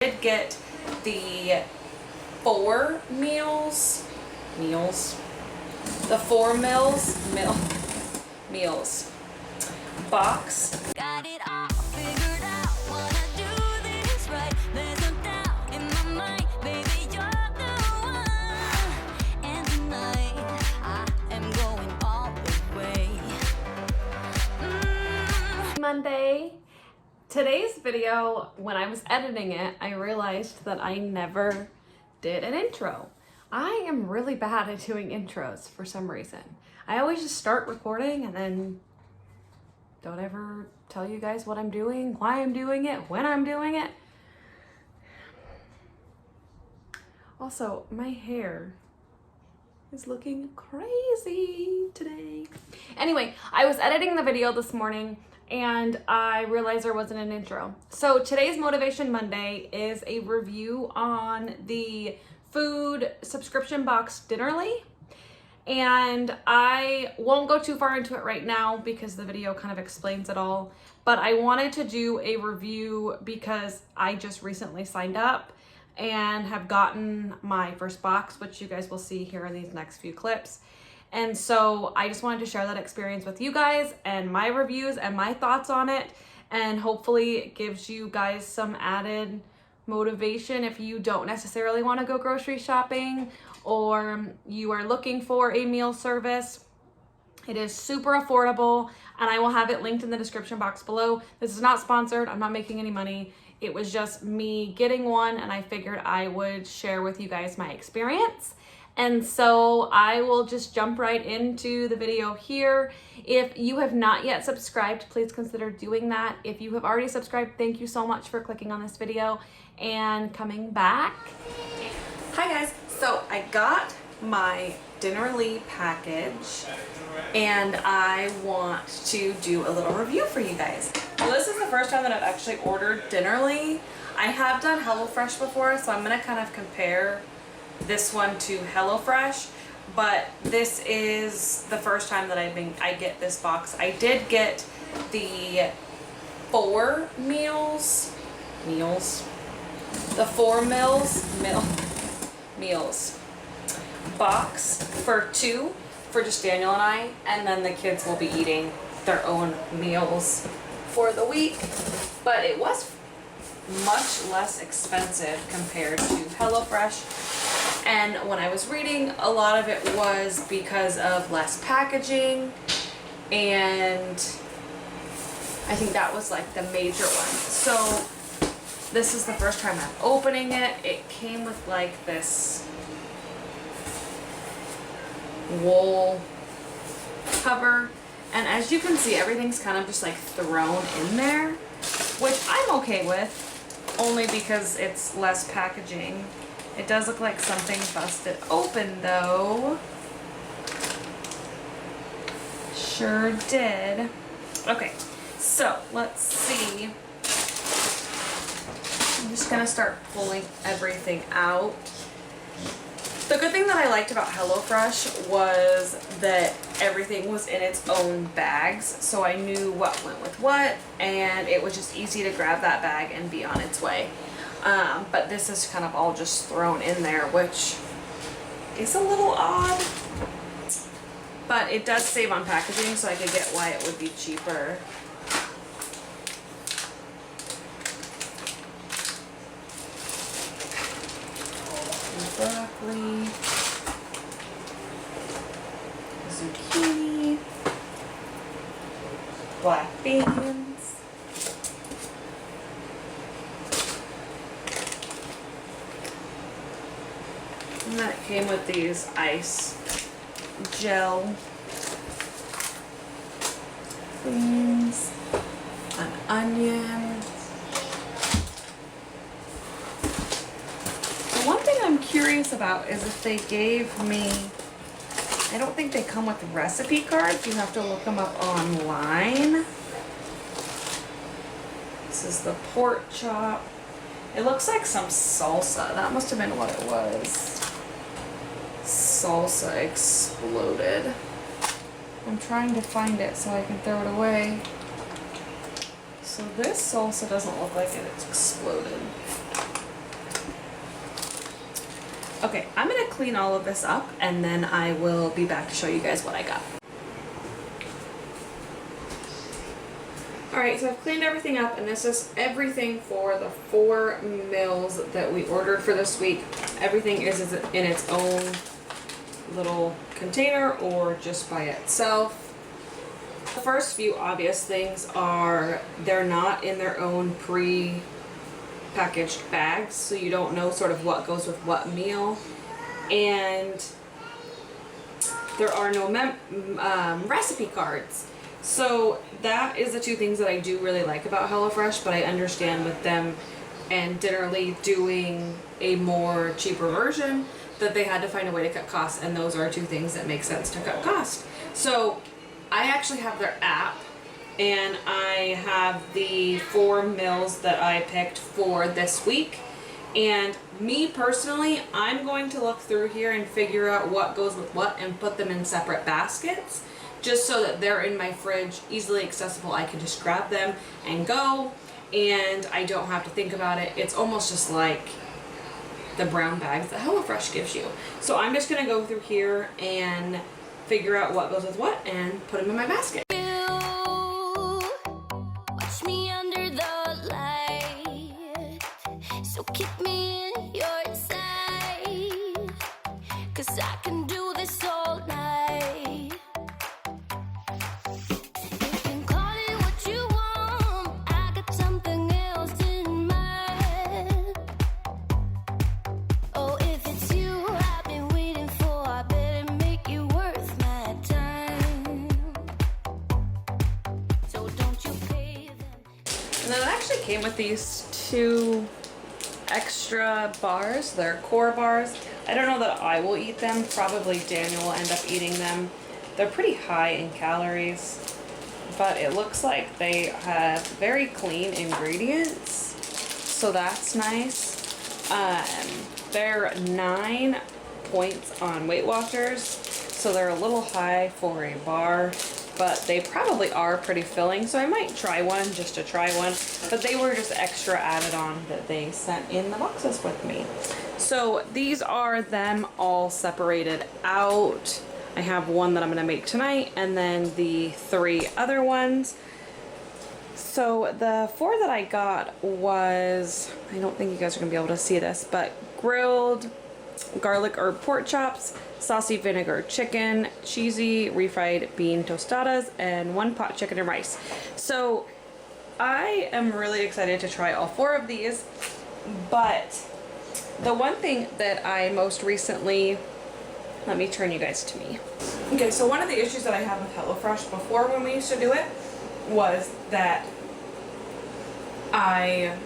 Did get the 4 meals, the 4 meals box. Got it all figured out, wanna do this right. There's no doubt in my mind, baby, you're the one. And tonight, I am going all the way. Monday. Today's video, when I was editing it, I realized that I never did an intro. I am really bad at doing intros for some reason. I always just start recording and then don't ever tell you guys what I'm doing, why I'm doing it, when I'm doing it. Also, my hair is looking crazy today. Anyway, I was editing the video this morning and I realized there wasn't an intro. So today's Motivation Monday is a review on the food subscription box Dinnerly. And I won't go too far into it right now because the video kind of explains it all. But I wanted to do a review because I just recently signed up and have gotten my first box, which you guys will see here in these next few clips. And so I just wanted to share that experience with you guys and my reviews and my thoughts on it. And hopefully it gives you guys some added motivation if you don't necessarily want to go grocery shopping or you are looking for a meal service. It is super affordable and I will have it linked in the description box below. This is not sponsored. I'm not making any money. It was just me getting one and I figured I would share with you guys my experience. And so I will just jump right into the video here. If you have not yet subscribed, please consider doing that. If you have already subscribed, thank you so much for clicking on this video and coming back. Hi guys, so I got my Dinnerly package and I want to do a little review for you guys. Well, this is the first time that I've actually ordered Dinnerly. I have done HelloFresh before, so I'm gonna kind of compare this one to HelloFresh, but this is the first time that I get this box. I did get the 4 meals box for 2 for just Daniel and I, and then the kids will be eating their own meals for the week. But it was much less expensive compared to HelloFresh. And when I was reading, a lot of it was because of less packaging, and I think that was like the major one. So this is the first time I'm opening it. It came with like this wool cover, and as you can see, everything's kind of just like thrown in there, which I'm okay with, only because it's less packaging. It does look like something busted open though. Sure did. Okay, so let's see. I'm just gonna start pulling everything out. The good thing that I liked about HelloFresh was that everything was in its own bags, so I knew what went with what, and it was just easy to grab that bag and be on its way. But this is kind of all just thrown in there, which is a little odd, but it does save on packaging, so I could get why it would be cheaper. Broccoli, zucchini, black beans. And then it came with these ice gel things, an onion. The one thing I'm curious about is if they gave me, I don't think they come with recipe cards. You have to look them up online. This is the pork chop. It looks like some salsa. That must have been what it was. Salsa exploded. I'm trying to find it so I can throw it away. So this salsa doesn't look like it's exploded. Okay, I'm gonna clean all of this up and then I will be back to show you guys what I got. Alright, so I've cleaned everything up and this is everything for the 4 meals that we ordered for this week. Everything is in its own little container or just by itself. The first few obvious things are they're not in their own pre-packaged bags, so you don't know sort of what goes with what meal. And there are no recipe cards. So that is the 2 things that I do really like about HelloFresh, but I understand with them and Dinnerly doing a more cheaper version that they had to find a way to cut costs, and those are 2 things that make sense to cut costs. So I actually have their app and I have the 4 meals that I picked for this week. And me personally, I'm going to look through here and figure out what goes with what and put them in separate baskets, just so that they're in my fridge, easily accessible. I can just grab them and go, and I don't have to think about it. It's almost just like the brown bags that HelloFresh gives you. So I'm just gonna go through here and figure out what goes with what and put them in my basket. Watch me under the light, so keep me in your sight, 'cause I can do this all night. You can call it what you want, I got something else in mind. Oh, if it's you I've been waiting for, I better make you worth my time. So don't you pay them. And then it actually came with these 2 extra bars. They're core bars. I don't know that I will eat them. Probably Daniel will end up eating them. They're pretty high in calories, but it looks like they have very clean ingredients, so that's nice. They're 9 points on Weight Watchers, so they're a little high for a bar, but they probably are pretty filling, so I might try one just to try one. But they were just extra added on that they sent in the boxes with me. So these are them all separated out. I have one that I'm gonna make tonight and then the 3 other ones. So the 4 that I got was, I don't think you guys are gonna be able to see this, but grilled garlic herb pork chops, saucy vinegar chicken, cheesy refried bean tostadas, and 1 pot chicken and rice. So I am really excited to try all 4 of these, but the one thing that I most recently, let me turn you guys to me. Okay, so one of the issues that I had with HelloFresh before when we used to do it was that I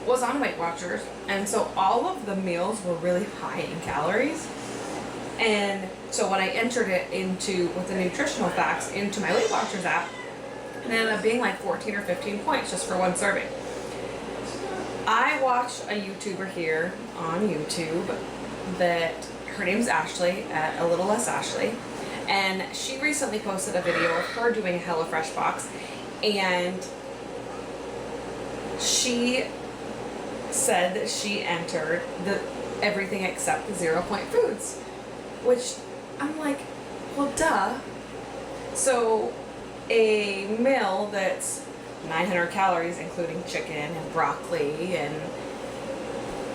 was on Weight Watchers, and so all of the meals were really high in calories. And so when I entered it into, with the nutritional facts, into my Weight Watchers app, it ended up being like 14 or 15 points just for 1 serving. I watched a YouTuber here on YouTube that, her name's Ashley, at A Little Less Ashley, and she recently posted a video of her doing a HelloFresh box, and she said that she entered everything except the 0-point foods, which I'm like, well, duh. So a meal that's 900 calories, including chicken and broccoli and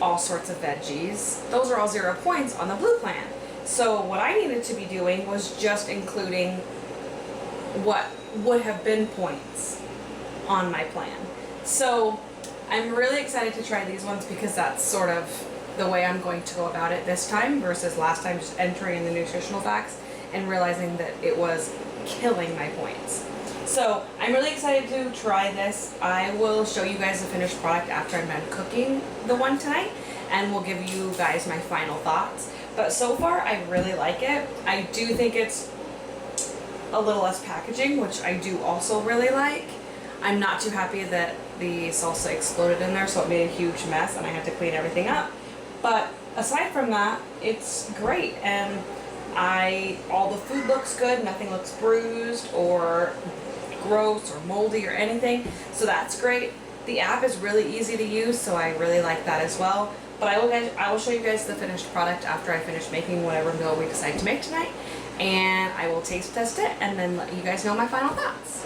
all sorts of veggies, those are all 0 points on the Blue plan. So what I needed to be doing was just including what would have been points on my plan. So I'm really excited to try these ones because that's sort of the way I'm going to go about it this time versus last time just entering in the nutritional facts and realizing that it was killing my points. So I'm really excited to try this. I will show you guys the finished product after I'm done cooking the one tonight, and we'll give you guys my final thoughts. But so far I really like it. I do think it's a little less packaging, which I do also really like. I'm not too happy that the salsa exploded in there, so it made a huge mess and I had to clean everything up. But aside from that, it's great, and all the food looks good, nothing looks bruised or gross or moldy or anything, so that's great. The app is really easy to use, so I really like that as well. But I will show you guys the finished product after I finish making whatever meal we decide to make tonight. And I will taste test it and then let you guys know my final thoughts.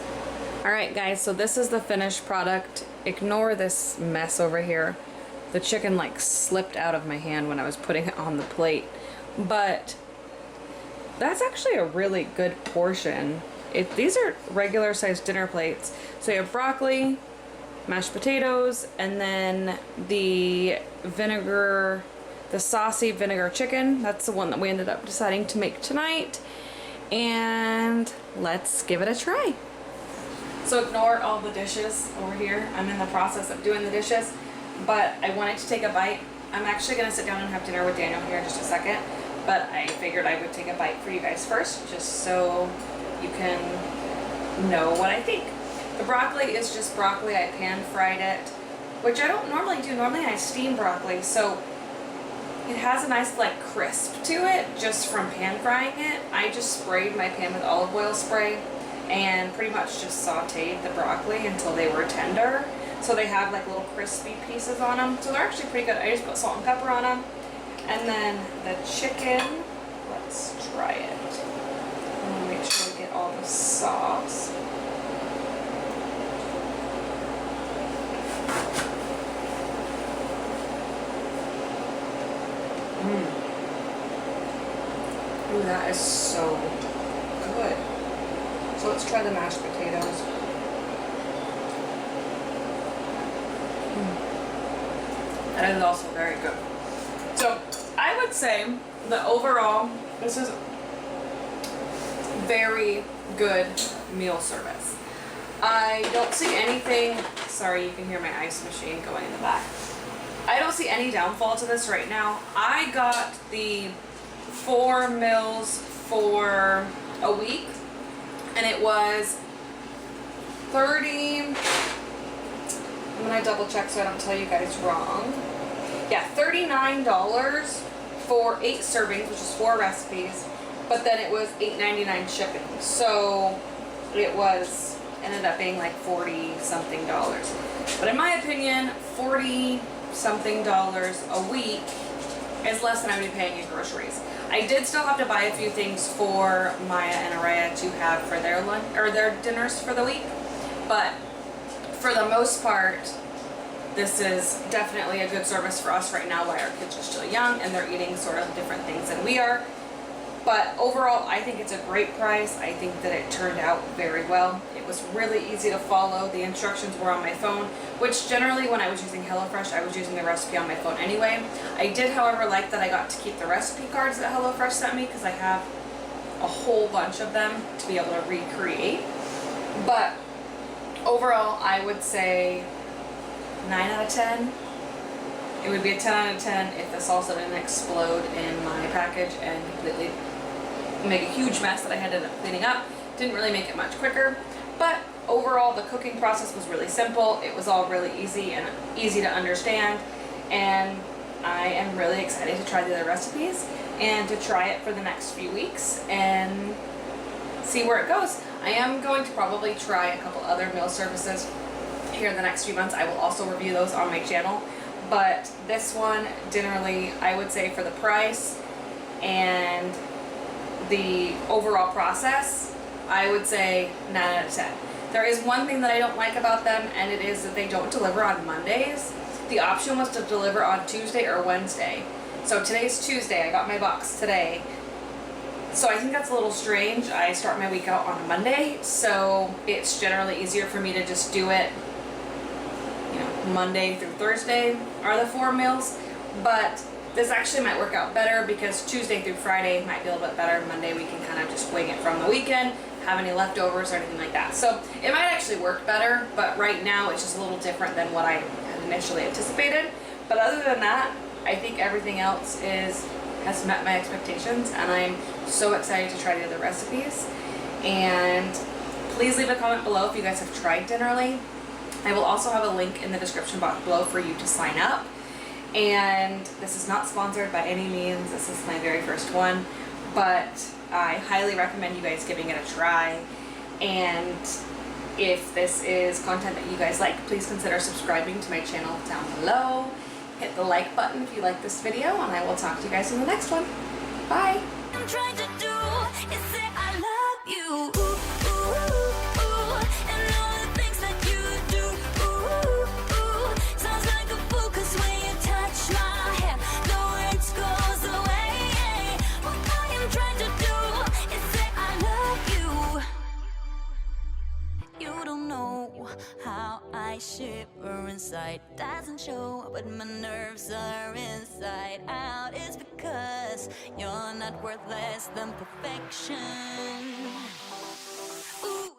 Alright guys, so this is the finished product. Ignore this mess over here. The chicken like slipped out of my hand when I was putting it on the plate. But that's actually a really good portion. These are regular sized dinner plates. So you have broccoli, mashed potatoes, and then the saucy vinegar chicken. That's the one that we ended up deciding to make tonight. And let's give it a try. So ignore all the dishes over here. I'm in the process of doing the dishes, but I wanted to take a bite. I'm actually gonna sit down and have dinner with Daniel here in just a second, but I figured I would take a bite for you guys first, just so you can know what I think. The broccoli is just broccoli. I pan fried it, which I don't normally do. Normally I steam broccoli, so it has a nice like crisp to it just from pan frying it. I just sprayed my pan with olive oil spray and pretty much just sauteed the broccoli until they were tender. So they have like little crispy pieces on them. So they're actually pretty good. I just put salt and pepper on them. And then the chicken, let's try it. I'm gonna make sure we get all the sauce. Ooh, that is so good. So let's try the mashed potatoes. That is also very good. So I would say that overall, this is very good meal service. I don't see anything, sorry, you can hear my ice machine going in the back. I don't see any downfall to this right now. I got the 4 meals for a week, and it was I'm gonna double check so I don't tell you guys wrong. Yeah, $39 for 8 servings, which is 4 recipes, but then it was $8.99 shipping. So it ended up being like $40 something. But in my opinion, $40 something a week is less than I would be paying in groceries. I did still have to buy a few things for Maya and Araya to have for their lunch or their dinners for the week, but for the most part, this is definitely a good service for us right now while our kids are still young and they're eating sort of different things than we are. But overall, I think it's a great price. I think that it turned out very well. It was really easy to follow. The instructions were on my phone, which generally when I was using HelloFresh, I was using the recipe on my phone anyway. I did, however, like that I got to keep the recipe cards that HelloFresh sent me because I have a whole bunch of them to be able to recreate. But overall, I would say 9 out of 10. It would be a 10 out of 10 if the salsa didn't explode in my package and completely make a huge mess that I had to end up cleaning up. Didn't really make it much quicker, but overall the cooking process was really simple. It was all really easy and easy to understand, and I am really excited to try the other recipes and to try it for the next few weeks and see where it goes. I am going to probably try a couple other meal services here in the next few months. I will also review those on my channel, but this one generally I would say for the price and the overall process, I would say 9 out of 10. There is one thing that I don't like about them, and it is that they don't deliver on Mondays. The option was to deliver on Tuesday or Wednesday. So today's Tuesday, I got my box today. So I think that's a little strange. I start my week out on a Monday, so it's generally easier for me to just do it, you know, Monday through Thursday are the 4 meals. But this actually might work out better because Tuesday through Friday might be a little bit better. Monday we can kind of just wing it from the weekend, have any leftovers or anything like that. So it might actually work better, but right now it's just a little different than what I had initially anticipated. But other than that, I think everything else has met my expectations, and I'm so excited to try the other recipes. And please leave a comment below if you guys have tried Dinnerly. I will also have a link in the description box below for you to sign up. And this is not sponsored by any means. This is my very first one, but I highly recommend you guys giving it a try. And If this is content that you guys like, please consider subscribing to my channel down below. Hit the like button if you like this video, and I will talk to you guys in the next one. Bye! I'm trying to do is say I love you. Ooh, ooh, ooh, and all the things that you do. Ooh, ooh, sounds like a fool 'cause when you touch my hair, the words goes away. What I am trying to do is say I love you. You don't know how I shiver inside. Doesn't show, but my nerves are inside out. It's because you're not worth less than perfection. Ooh.